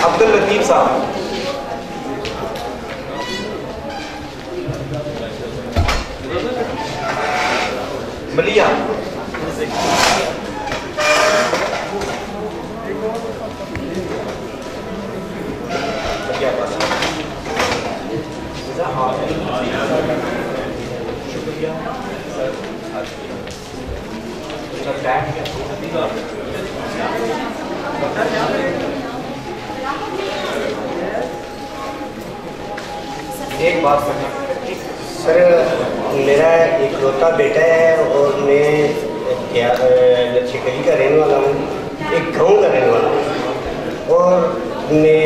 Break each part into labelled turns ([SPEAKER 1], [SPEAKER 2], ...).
[SPEAKER 1] अब्दुल लतीफ साहब। मलिया। शुक्रिया। एक बात करना
[SPEAKER 2] सर, मेरा इकलौता बेटा है और मैं लच्छी का रहने वाला हूँ, एक गाँव का रहने वाला हूँ और मैं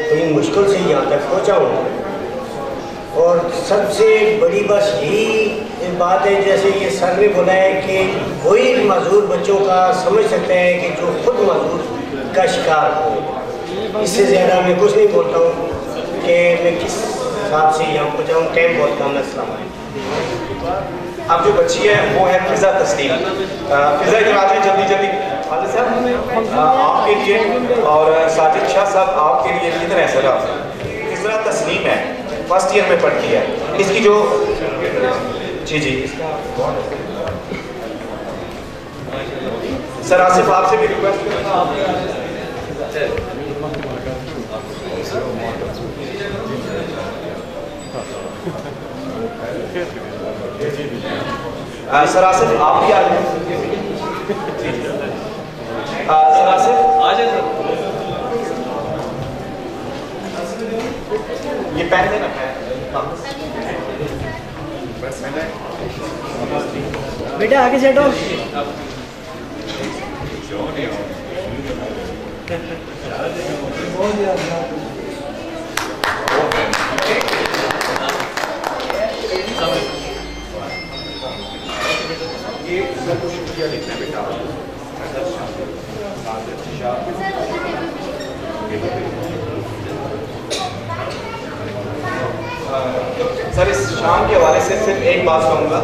[SPEAKER 2] बड़ी मुश्किल से यहाँ तक पहुँचा हूँ। और सबसे बड़ी बस यही बात है, जैसे ये सर ने बोला है कि वही मजदूर बच्चों का समझ सकते हैं कि जो खुद मजदूर का शिकार हो। इससे ज़्यादा मैं कुछ नहीं बोलता हूँ कि मैं किस हिसाब से यहाँ पहुँचा हूँ। टाइम बहुत कम है। अस्सलाम वालेकुम।
[SPEAKER 1] अब जो बच्ची है वो है फिजा तस्लीम। फिजा की बात है जल्दी जल्दी खालिद साहब आपके लिए और साजिद शाह साहब आपके लिए कितना है सर? फिजा तस्लीम है, फर्स्ट ईयर में पढ़ती है। इसकी जो जी सर आसिफ आपसे भी रिक्वेस्ट सर आसिफ आप भी आ जाए। सर आसिफ आ जाए सर। ये पेन देना है
[SPEAKER 3] बेटा, आगे सेट हो।
[SPEAKER 1] ये सर को शुक्रिया लिखना है बेटा। सर इस शाम के हवाले से सिर्फ एक बात कहूँगा।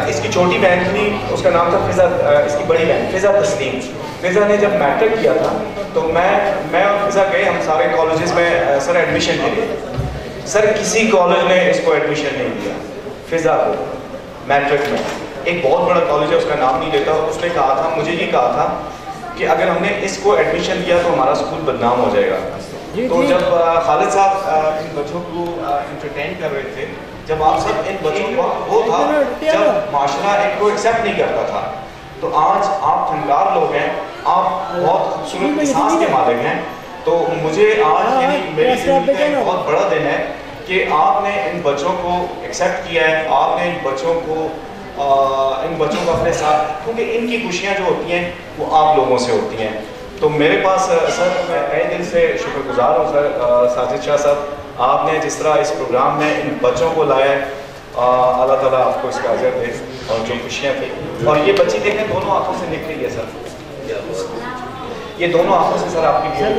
[SPEAKER 1] इसकी छोटी बहन थी, उसका नाम था फिजा। इसकी बड़ी बहन फिजा तस्लीम। फिजा ने जब मैट्रिक किया था तो मैं और फिजा गए हम सारे कॉलेजेस में सर एडमिशन के लिए। सर किसी कॉलेज ने इसको एडमिशन नहीं दिया फिजा को मैट्रिक में। एक बहुत बड़ा कॉलेज है, उसका नाम नहीं लेता। उसने कहा था, मुझे ये कहा था कि अगर हमने इसको एडमिशन दिया तो हमारा स्कूल बदनाम हो जाएगा। तो जब खालिद साहब इन बच्चों को इंटरटेन कर रहे थे, जब आप सब इन बच्चों को वो था जब माशरा इनको एक्सेप्ट नहीं करता था, तो आज आप फनकार लोग हैं, आप बहुत खूबसूरत एहसास के मालिक हैं। तो मुझे आज मेरी जिंदगी का एक बहुत बड़ा दिन है कि आपने इन बच्चों को एक्सेप्ट किया है, आपने इन बच्चों को अपने साथ, क्योंकि इनकी खुशियाँ जो होती हैं वो आप लोगों से होती हैं। तो मेरे पास सर मैं तहे दिल से शुक्रगुजार हूँ सर साजिद शाह साहब, आपने जिस तरह इस प्रोग्राम में इन बच्चों को लाया है। अल्लाह ताला आपको इसका अजर दे। और जो खुशियाँ थी, और ये बच्ची देखें दोनों आँखों से लिख रही है सर, ये दोनों आँखों से सर आपकी
[SPEAKER 3] सर